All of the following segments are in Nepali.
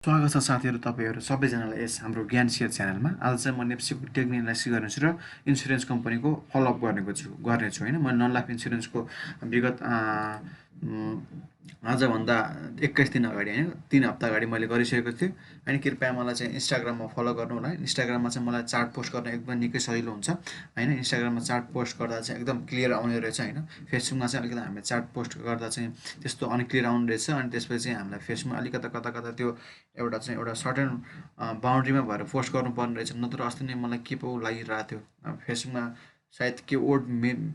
स्वागत छ साथीहरू तपाईँहरू सबैजनालाई यस हाम्रो ज्ञान सेयर च्यानलमा। आज चाहिँ म नेप्सीको टेक्निक एनालाइसिस गर्नेछु र इन्सुरेन्स कम्पनीको फलोअप गर्नेछु होइन। मैले नन लाइफ इन्सुरेन्सको विगत आजभन्दा 21 दिन अगाडि होइन 3 हप्ता अगाडि मैले गरिसकेको थिएँ होइन। कृपया मलाई चाहिँ इन्स्टाग्राममा फलो गर्नु होला। इन्स्टाग्राममा चाहिँ मलाई चार्ट पोस्ट गर्न एकदम निकै सजिलो हुन्छ होइन। इन्स्टाग्राममा चार्ट पोस्ट गर्दा चाहिँ एकदम क्लियर आउने रहेछ होइन। फेसबुकमा चाहिँ अलिकति हामीले चार्ट पोस्ट गर्दा चाहिँ त्यस्तो अनक्लियर आउने रहेछ। अनि त्यसपछि चाहिँ हामीलाई फेसबुकमा अलिकता कता कता त्यो एउटा सर्टेन बााउन्ड्रीमा भएर पोस्ट गर्नुपर्ने रहेछ। नत्र अस्ति नै मलाई के पो लागिरहेको थियो फेसबुकमा सायद के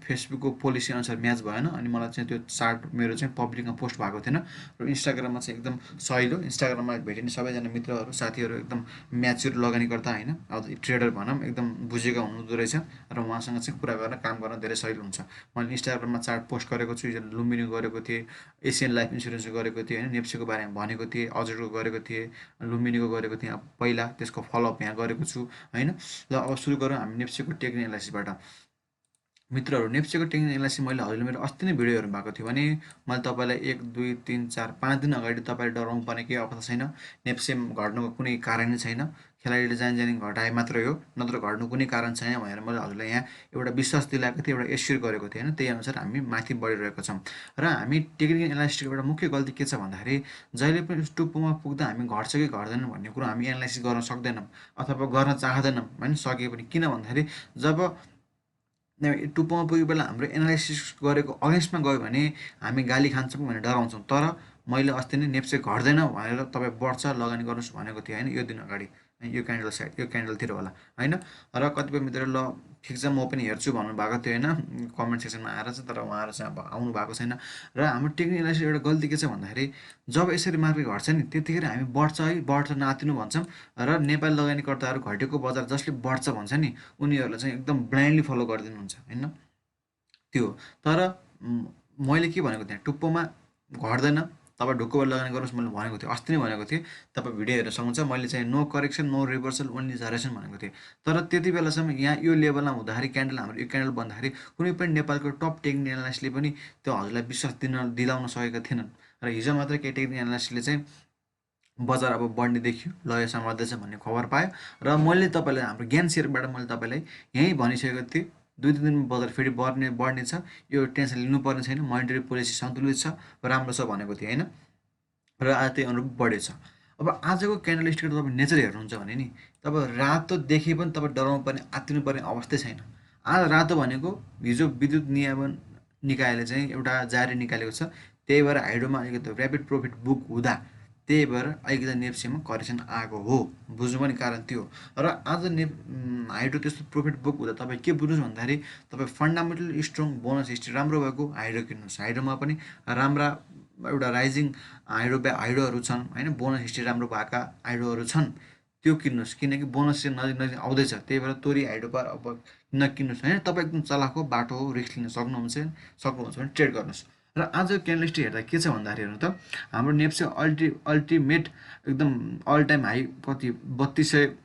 फेसबुकको पोलिसी अनुसार म्याच भएन अनि मलाई चाहिँ त्यो चार्ट मेरो चाहिँ पब्लिकमा पोस्ट भएको थिएन। र इन्स्टाग्राममा चाहिँ एकदम सहिलो। इन्स्टाग्राममा भेटिने सबैजना मित्रहरू साथीहरू एकदम म्याच्योर लगानीकर्ता होइन, अब ट्रेडर भनौँ एकदम बुझेका हुनुहुँदो रहेछ र उहाँसँग चाहिँ कुरा गर्न काम गर्न धेरै सजिलो हुन्छ। मैले इन्स्टाग्राममा चार्ट पोस्ट गरेको छु, लुम्बिनी गरेको थिएँ, एसियन लाइफ इन्सुरेन्सको गरेको थिएँ होइन, नेप्सीको बारेमा भनेको थिएँ, अजरको गरेको थिएँ, लुम्बिनीको गरेको थिएँ पहिला, त्यसको फलोअप यहाँ गरेको छु होइन। ल अब सुरु गरौँ हामी नेप्सीको टेक्निक एनालाइसिसबाट। मित्रहरू, नेप्सीको टेक्निक एनालाइसिस मैले हजुरले मेरो अस्ति नै भिडियो हेर्नु भएको थियो भने मैले तपाईँलाई 1 2 3 4 5 दिन अगाडि तपाईँले डराउनु पर्ने केही अवस्था छैन। नेप्सी घट्नुको कुनै कारणै छैन। खेलाडीले जानी जानी घटाए मात्रै हो, नत्र घट्नु कुनै कारण छैन भनेर मैले हजुरलाई यहाँ एउटा विश्वास दिलाएको थिएँ, एउटा एस्योर गरेको थिएँ होइन। त्यही अनुसार हामी माथि बढिरहेको छौँ र हामी टेक्निकल एनालाइसिसको एउटा मुख्य गल्ती के छ भन्दाखेरि जहिले पनि टुप्पोमा पुग्दा हामी घट्छ कि घट्दैन भन्ने कुरो हामी एनालाइसिस गर्न सक्दैनौँ अथवा गर्न चाहँदैनौँ होइन। सके पनि किन भन्दाखेरि जब टुप्पोमा पुगेको बेला हाम्रो एनालाइसिस गरेको अगेन्स्टमा गयो भने हामी गाली खान्छौँ भनेर डराउँछौँ। तर मैले अस्ति नै नेप्से घट्दैन भनेर तपाईँ बढ्छ लगानी गर्नुहोस् भनेको थिएँ होइन। यो दिन अगाडि यो क्यान्डल साइड यो क्यान्डलतिर होला होइन। र कतिपय मित्रहरू ल ठिक छ म पनि हेर्छु भन्नुभएको थियो होइन कमेन्ट सेक्सनमा आएर चाहिँ, तर उहाँहरू चाहिँ अब आउनु भएको छैन। र हाम्रो टेक्निक एनालाइसिस एउटा गल्ती के छ भन्दाखेरि जब यसरी मार्केट घट्छ नि त्यतिखेर हामी बढ्छ है बढ्छ नातिनु भन्छौँ। र नेपाली लगानीकर्ताहरू घटेको बजार जसले बढ्छ भन्छ नि उनीहरूलाई चाहिँ एकदम ब्लाइन्डली फलो गरिदिनुहुन्छ होइन त्यो। तर मैले के भनेको थिएँ, टुप्पोमा घट्दैन तपाईँ ढुक्कबाट लगानी गर्नुहोस् मैले भनेको थिएँ, अस्ति नै भनेको थिएँ। तपाईँ भिडियो हेर्न सक्नुहुन्छ। मैले चाहिँ no correction no reversal only generation भनेको थिएँ। तर त्यति बेलासम्म यहाँ यो लेभलमा हुँदाखेरि क्यान्डल हाम्रो यो क्यान्डल बन्दाखेरि कुनै पनि नेपालको टप टेक्निक एनालाइस्टले पनि त्यो हजुरलाई विश्वास दिलाउन सकेका थिएनन्। र हिजो मात्र केही टेक्निक एनालाइस्टले चाहिँ बजार अब बढ्ने देखियो, ल यो समात्दैछ भन्ने खबर पायो। र मैले तपाईँलाई हाम्रो ज्ञान सेयरबाट मैले तपाईँलाई यहीँ भनिसकेको थिएँ 2-3 दिनमा बजार फेरि बढ्ने छ, यो टेन्सन लिनुपर्ने छैन, मोनिटरी पोलिसी सन्तुलित छ, राम्रो छ भनेको थिएँ होइन। र आज त्यही अनुरूप बढेछ। अब आजको क्यान्डल स्टिकको तपाईँ नेचर हेर्नुहुन्छ भने नि तपाईँ रातो देखे पनि तपाईँ डराउनु पर्ने आत्तिनु पर्ने अवस्थै छैन। आज रातो भनेको हिजो विद्युत नियमन निकायले चाहिँ एउटा जारी निकालेको छ, त्यही भएर हाइड्रोमा अलिकति ऱ्यापिड प्रफिट बुक हुँदा त्यही भएर अलिकति नेप्सीमा करेक्सन आएको हो, बुझ्नु पनि कारण त्यो हो। र आज हाइड्रो त्यस्तो प्रफिट बुक हुँदा तपाईँ के बुझ्नुहोस् भन्दाखेरि तपाईँ फन्डामेन्टल स्ट्रङ बोनस हिस्ट्री राम्रो भएको हाइड्रो किन्नुहोस्। हाइड्रोमा पनि राम्रा एउटा राइजिङ हाइड्रोहरू छन् होइन, बोनस हिस्ट्री राम्रो भएका हाइड्रोहरू छन्, त्यो किन्नुहोस्। किनकि बोनस चाहिँ नजिक नजिक आउँदैछ, त्यही भएर तोरी हाइड्रो पर अब नकिन्नुहोस् होइन। तपाईँ एकदम चलाखो बाटो हो, रिस्क लिन सक्नुहुन्छ भने ट्रेड गर्नुहोस्। र आज क्यान्डल स्टिक हेर्दा के छ भन्दाखेरि हेर्नु त हाम्रो नेप्सी अल्टिमेट एकदम अल टाइम हाई कति 3200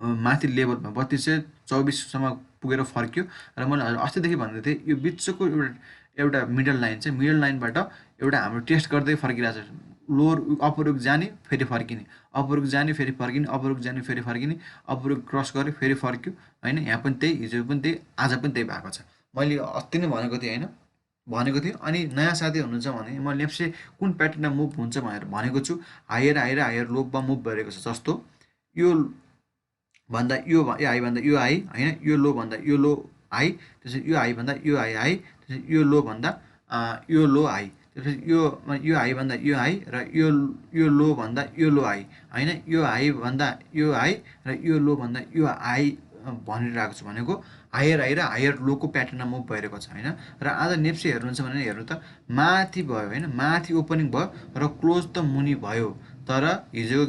माथि लेभलमा 3224सम्म पुगेर फर्क्यो। र मैले अस्तिदेखि भन्दै थिएँ यो बिचको एउटा मिडल लाइन चाहिँ मिडल लाइनबाट एउटा हाम्रो टेस्ट गर्दै फर्किरहेको छ। लोवर अप्पर रुख जाने फेरि फर्किने, अप्पर रुख जाने फेरि फर्किने, अप्पर रुख जाने फेरि फर्किने, अप्पर रुख क्रस गऱ्यो फेरि फर्क्यो होइन। यहाँ पनि त्यही, हिजो पनि त्यही, आज पनि त्यही भएको छ। मैले अस्ति नै भनेको थिएँ होइन, भनेको थिएँ। अनि नयाँ साथी हुनुहुन्छ भने म नेप्से कुन प्याटर्नमा मुभ हुन्छ भनेर भनेको छु। हायर हायर हायर लोपमा मुभ भइरहेको छ, जस्तो यो भन्दा यो हाई भन्दा यो हाई होइन, यो लो भन्दा यो लो हाई, त्यसपछि यो हाई भन्दा यो हाई हाई, त्यसपछि यो लो भन्दा यो लो हाई, त्यसपछि यो हाई भन्दा यो हाई र यो लो भन्दा यो लो हाई होइन, यो हाई भन्दा यो हाई र यो लो भन्दा यो हाई भनिरहेको छु। भनेको हायर हाई र हायर लोको प्याटर्नमा मुभ भइरहेको छ होइन। र आज नेप्सी हेर्नुहुन्छ भने हेर्नु त माथि भयो होइन, माथि ओपनिङ भयो र क्लोज त मुनि भयो। तर हिजो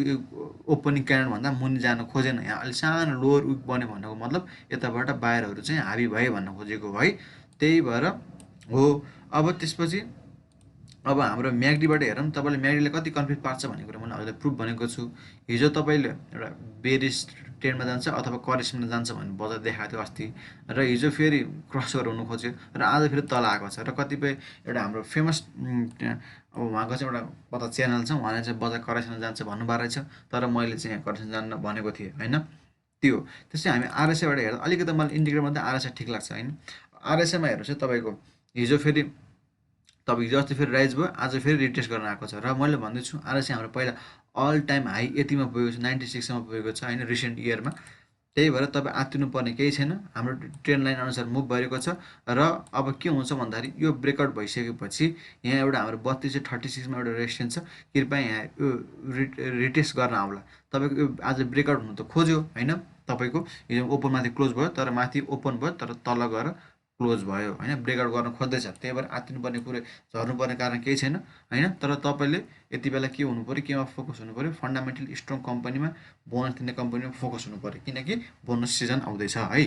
ओपनिङ क्यान्डलभन्दा मुनि जान खोजेन, यहाँ अलिक सानो लोवर विक बन्यो भन्नुको मतलब यताबाट बाहिरहरू चाहिँ हाबी भए भन्न खोजेको है, त्यही भएर हो। अब त्यसपछि अब हाम्रो म्यागडीबाट हेरौँ तपाईँले म्यागडीले कति कन्फ्लिक्ट पार्छ भन्ने कुरा मैले हजुरलाई प्रुफ भनेको छु। हिजो तपाईँले एउटा बेरिस ट्रेनमा जान्छ अथवा करेस्टमा जान्छ भन्ने बजार देखाएको थियो अस्ति, र हिजो फेरि क्रस गरेर हुनु खोज्यो र आज फेरि तल आएको छ। र कतिपय एउटा हाम्रो फेमस अब उहाँको चाहिँ एउटा कता च्यानल छ, उहाँले चाहिँ बजार करेक्सन जान्छ भन्नुभएको रहेछ, तर मैले चाहिँ यहाँ करेक्सन जान्न भनेको थिएँ होइन। त्यो त्यस्तै हामी आरएसएबाट हेर्दा अलिकति मलाई इन्डिकेटर मात्रै आरएसए ठिक लाग्छ होइन। आरएसएमा हेर्नु चाहिँ तपाईँको हिजो फेरि तपाईँ हिजो अस्ति फेरि राइज भयो, आज फेरि रिटेस्ट गर्न आएको छ। र मैले भन्दैछु आरएसए हाम्रो पहिला अल टाइम हाई यतिमा पुगेको छ, 96सम्म पुगेको छ होइन रिसेन्ट इयरमा। त्यही भएर तपाईँ आत्तिनु पर्ने केही छैन, हाम्रो ट्रेन्ड लाइन अनुसार मुभ भइरहेको छ। र अब के हुन्छ भन्दाखेरि यो ब्रेकआउट भइसकेपछि यहाँ एउटा हाम्रो 3236मा एउटा रेजिस्टेन्स छ, कृपया यहाँ यो रिटेस्ट गर्न आउला। तपाईँको यो आज ब्रेकआउट हुनु त खोज्यो होइन, तपाईँको हिजो ओपनमाथि क्लोज भयो, तर माथि ओपन भयो तर तल गएर क्लोज भयो होइन, ब्रेकआउट गर्न खोज्दैछ। त्यही भएर आत्तिनुपर्ने कुरो झर्नुपर्ने कारण केही छैन होइन। तर तपाईँले यति बेला के हुनु पऱ्यो, केमा फोकस हुनु पऱ्यो, फन्डामेन्टली स्ट्रङ कम्पनीमा, बोनस दिने कम्पनीमा फोकस हुनु पऱ्यो, किनकि बोनस सिजन आउँदैछ है।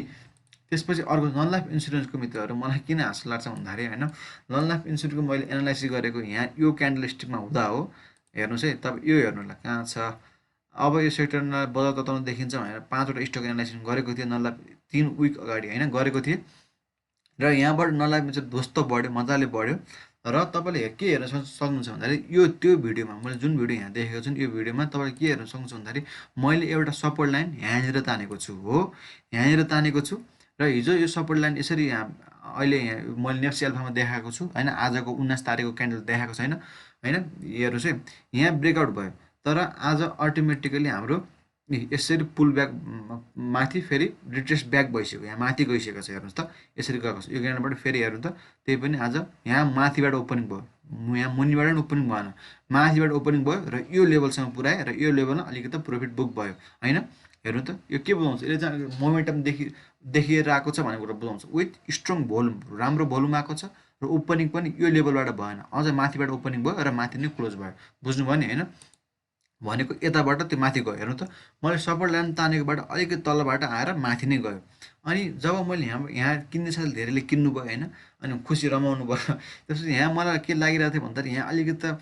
त्यसपछि अर्को नन लाइफ इन्सुरेन्सको मित्रहरू मलाई किन हाँसो लाग्छ भन्दाखेरि होइन, नन लाइफ इन्सुरेन्सको मैले एनालाइसिस गरेको यहाँ यो क्यान्डल स्टिकमा हुँदा हो। हेर्नुहोस् है तपाईँ यो हेर्नु होला कहाँ छ। अब यो सेक्टरमा बजार तताउनु देखिन्छ भनेर 5वटा स्टक एनालाइसिस गरेको थिएँ नन लाइफ 3 विक अगाडि होइन, गरेको थिएँ। र यहाँबाट नन लाइफ चाहिँ ध्वस्त बढ्यो, मजाले बढ्यो। र तपाईँले के हेर्न सक्नुहुन्छ भन्दाखेरि यो त्यो भिडियोमा मैले जुन भिडियो यहाँ देखेको छु यो भिडियोमा तपाईँले के हेर्न सक्नुहुन्छ भन्दाखेरि मैले एउटा सपोर्ट लाइन यहाँनिर तानेको छु हो, यहाँनिर तानेको छु। र हिजो यो सपोर्ट लाइन यसरी यहाँ अहिले यहाँ मैले नेप्सी अल्फामा देखाएको छु होइन, आजको 19 तारिकको क्यान्डल देखाएको छैन होइन। हेर्नुहोस् है यहाँ ब्रेकआउट भयो, तर आज अटोमेटिकली हाम्रो यसरी पुल ब्याक माथि फेरि रिट्रेस ब्याक भइसक्यो, यहाँ माथि गइसकेको छ। हेर्नुहोस् त यसरी गएको छ यो क्यान्डलबाट फेरि हेर्नु त, त्यही पनि आज यहाँ माथिबाट ओपनिङ भयो, यहाँ मुनिबाट पनि ओपनिङ भएन, माथिबाट ओपनिङ भयो र यो लेभलसम्म पुऱ्यायो र यो लेभलमा अलिकति प्रोफिट बुक भयो होइन। हेर्नु त यो के बुझाउँछ, यसले चाहिँ मोमेन्टम देखिएर आएको छ भन्ने कुरा बुझाउँछ। विथ स्ट्रङ भोल्युम, राम्रो भोल्युम आएको छ र ओपनिङ पनि यो लेभलबाट भएन, अझ माथिबाट ओपनिङ भयो र माथि नै क्लोज भयो। बुझ्नुभयो नि होइन, भनेको यताबाट त्यो माथि गयो। हेर्नु त मैले सपोर्ट लाइन तानेकोबाट अलिकति तलबाट आएर माथि नै गयो। अनि जब मैले यहाँ किन्ने साथीले धेरैले किन्नुभयो होइन, अनि खुसी रमाउनु भयो। त्यसपछि यहाँ मलाई के लागिरहेको थियो भन्दाखेरि यहाँ अलिकति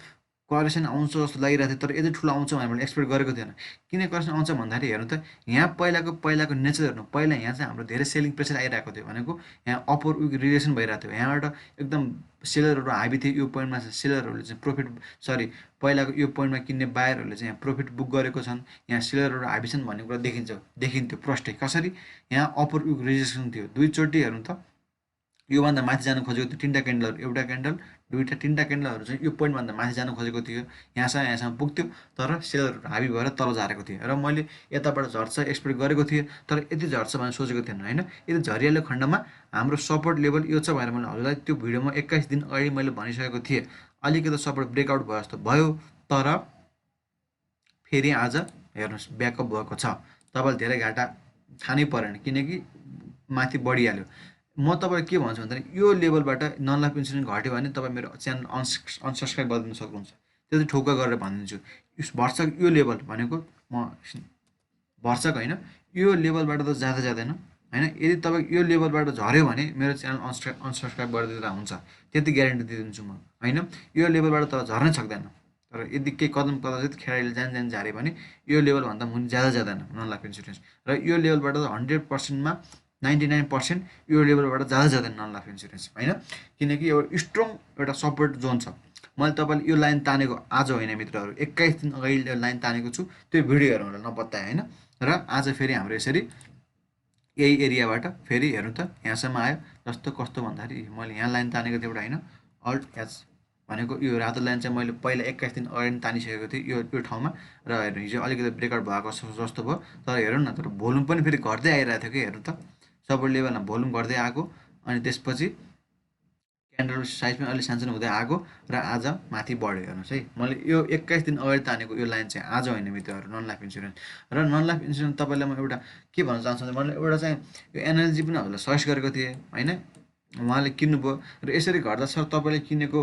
करेक्सन आउँछ जस्तो लागिरहेको थियो, तर यति ठुलो आउँछ भनेर मैले एक्सपेक्ट गरेको थिएन। किन करेक्सन आउँछ भन्दाखेरि हेर्नु त यहाँ पहिलाको नेचर हेर्नु, पहिला यहाँ चाहिँ हाम्रो धेरै सेलिङ प्रेसर आइरहेको थियो, भनेको यहाँ अपर विक रिलेसन भइरहेको थियो। यहाँबाट एकदम सेलरहरू हाबी थियो, यो पोइन्टमा चाहिँ सेलरहरूले चाहिँ पहिलाको यो पोइन्टमा किन्ने बायरहरूले चाहिँ यहाँ प्रोफिट बुक गरेको छन्, यहाँ सेलरहरू हाबी छन् भन्ने कुरा देखिन्थ्यो प्रष्टै। कसरी यहाँ अपर विक रिजेक्सन थियो, दुईचोटि हेर्नु त योभन्दा माथि जानु खोजेको थियो, 3टा क्यान्डलहरू, एउटा क्यान्डल, 3टा क्यान्डलहरू चाहिँ यो पोइन्टभन्दा माथि जानु खोजेको थियो, यहाँसम्म पुग्थ्यो, तर सेलरहरू हाबी भएर तल झारेको थियो। र मैले यताबाट झर्छ एक्सपेक्ट गरेको थिएँ, तर यति झर्छ भनेर सोचेको थिएन होइन। यति झरियालो खण्डमा हाम्रो सपोर्ट लेभल यो छ भनेर मैले हजुरलाई त्यो भिडियोमा 21 दिन अगाडि मैले भनिसकेको थिएँ। अलिकति सपोर्ट ब्रेकआउट भयो जस्तो भयो, तर फेरि आज हेर्नुहोस् ब्याकअप भएको छ। तपाईँले धेरै घाटा खानै परेन, किनकि माथि बढिहाल्यो। म तपाईँलाई के भन्छु भन्दाखेरि यो लेभलबाट नन लाइफ इन्सुरेन्स घट्यो भने तपाईँ मेरो च्यानल अनसब्सक्राइब गरिदिनु सक्नुहुन्छ, त्यो चाहिँ ठोक्का गरेर भनिदिन्छु। भर्सक यो लेभल भनेको म भर्सक होइन, यो लेभलबाट त जाँदैन होइन। यदि तपाईँ यो लेभलबाट झऱ्यो भने मेरो च्यानल अनसब्सक्राइब गरिदिँदा हुन्छ, त्यति ग्यारेन्टी दिइदिन्छु म होइन। यो लेभलबाट त झर्नै सक्दैन, तर यदि केही कदम कदाचित खेलाडीले जान झाऱ्यो भने यो लेभलभन्दा मुनि जाँदैन नन लाइफ इन्सुरेन्स। र यो लेभलबाट त 100%मा 99% यो लेभलबाट जाँदैन नन लाइफ इन्सुरेन्स होइन, किनकि एउटा स्ट्रङ एउटा सपोर्ट जोन छ। मैले तपाईँले यो लाइन तानेको आज होइन मित्रहरू, 21 दिन अगाडि यो लाइन तानेको छु, त्यो भिडियो हेर्नु होला नपत्ताए होइन। र आज फेरि हाम्रो यसरी यही एरियाबाट फेरि हेर्नु त यहाँसम्म आयो। जस्तो कस्तो भन्दाखेरि मैले यहाँ लाइन तानेको थिएँ एउटा होइन, अल्ट एच भनेको यो रातो लाइन चाहिँ मैले पहिला 21 दिन अगाडि तानिसकेको थिएँ यो ठाउँमा। र हेर्नु हिजो अलिकति ब्रेकआउट भएको जस्तो भयो, तर हेर्नु न, तर भोल्युम पनि फेरि घट्दै आइरहेको थियो कि। हेर्नु त सपोर्ट लेभलमा भोल्युम घट्दै आएको, अनि त्यसपछि क्यान्डल साइज पनि अलिक सानसानो हुँदै आएको र आज माथि बढ्यो। हेर्नुहोस् है, मैले यो 21 दिन अगाडि तानेको यो लाइन चाहिँ आज होइन मित्रहरू नन लाइफ इन्सुरेन्स। र नन लाइफ इन्सुरेन्स तपाईँलाई म एउटा के भन्न चाहन्छु भने मैले एउटा चाहिँ यो एनालोजी पनि हजुरलाई सजेस्ट गरेको थिएँ होइन, उहाँले किन्नुभयो र यसरी घट्दा सर तपाईँले किनेको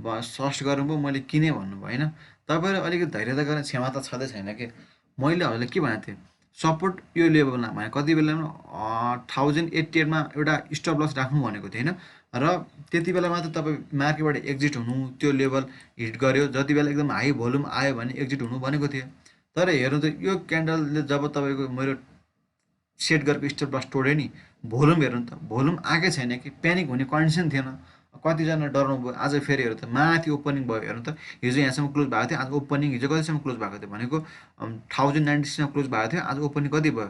सजेस्ट गर्नुभयो, मैले किनेँ भन्नुभयो होइन। तपाईँले अलिकति धैर्यता गर्ने क्षमता छँदै छैन कि। मैले हजुरलाई के भनेको थिएँ, सपोर्ट यो लेभलमा भने कति बेला 1088मा एउटा स्टप लस राख्नु भनेको थियो होइन, र त्यति बेला मात्र तपाईँ मार्केटबाट एक्जिट हुनु, त्यो लेभल हिट गर्यो, जति बेला एकदम हाई भोल्युम आयो भने एक्जिट हुनु भनेको थियो। तर हेर्नु त यो क्यान्डलले जब तपाईँको मेरो सेट गरेको स्टप लस तोड्यो नि, भोल्युम हेर्नु त, भोल्युम आएकै छैन कि, प्यानिक हुने कन्डिसन थिएन। कतिजना डराउनु भयो। आज फेरि हेर्नु त माथि ओपनिङ भयो, हेर्नु त हिजो यहाँसम्म क्लोज भएको थियो, आज ओपनिङ हिजो कतिसम्म क्लोज भएको थियो भनेको 1096मा क्लोज भएको थियो, आज ओपनिङ कति भयो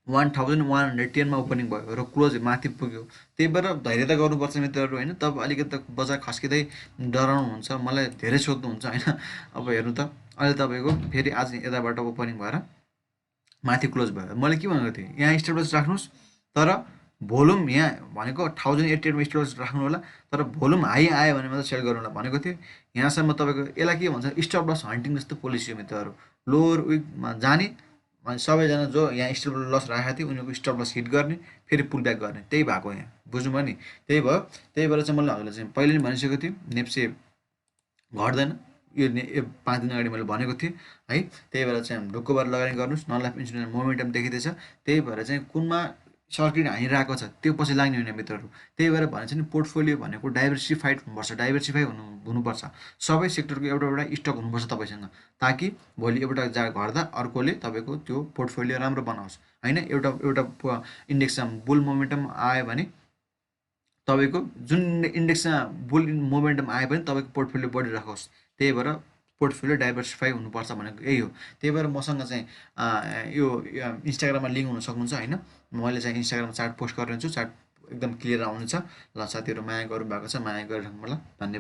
1110मा ओपनिङ भयो र क्लोज माथि पुग्यो। त्यही भएर धैर्य त गर्नुपर्छ मित्रहरू होइन। तपाईँ अलिकति त बजार खस्किँदै डराउनुहुन्छ, मलाई धेरै सोध्नुहुन्छ होइन। अब हेर्नु त अहिले तपाईँको फेरि आज यताबाट ओपनिङ भएर माथि क्लोज भयो। मैले के भनेको थिएँ, यहाँ स्टप लस राख्नुहोस्, तर भोल्युम यहाँ भनेको 1088मा स्टप लस राख्नु होला, तर भोल्युम हाई आयो भने मात्रै सेल गर्नु होला भनेको थियो। यहाँसम्म तपाईँको यसलाई के भन्छ, स्टप लस हन्टिङ जस्तो पोलिसी हो मित्रहरू। लोवर विकमा जाने अनि सबैजना जो यहाँ स्टप लस राखेको थियो उनीहरूको स्टप लस हिट गर्ने, फेरि पुल ब्याक गर्ने, त्यही भएको यहाँ, बुझ्नुभयो नि। त्यही भयो, त्यही भएर चाहिँ मैले हजुरलाई चाहिँ पहिले पनि भनिसकेको थिएँ, नेप्से घट्दैन, यो 5 दिन अगाडि मैले भनेको थिएँ है। त्यही भएर चाहिँ ढुक्क भएर लगानी गर्नुहोस्, नन लाइफ इन्सुरेन्स मोमेन्टम देखिँदैछ। त्यही भएर चाहिँ कुनमा सर्किट हानिरहेको छ त्यो पछि लाग्ने होइन मित्रहरू। त्यही भएर भन्छ नि पोर्टफोलियो भनेको डाइभर्सिफाइड हुनुपर्छ, डाइभर्सिफाई हुनुपर्छ। सबै सेक्टरको एउटा एउटा स्टक हुनुपर्छ तपाईँसँग, ताकि भोलि एउटा घट्दा अर्कोले तपाईँको त्यो पोर्टफोलियो राम्रो बनाओस् होइन। एउटा एउटा इन्डेक्समा बुल मोमेन्टम आयो भने तपाईँको जुन इन्डेक्समा बुल मोमेन्टम आयो भने तपाईँको पोर्टफोलियो बढिराखोस्। त्यही भएर पोर्टफोलियो डाइभर्सिफाई हुनुपर्छ भनेको यही हो। त्यही भएर मसँग चाहिँ यो इन्स्टाग्राममा लिङ्क हुन सक्नुहुन्छ होइन। मैले चाहिँ इन्स्टाग्राममा चार्ट पोस्ट गरिरहन्छु, चार्ट एकदम क्लियर आउनेछ। ल साथीहरू माया गर्नुभएको छ, माया गरिराख्नु होला, धन्यवाद।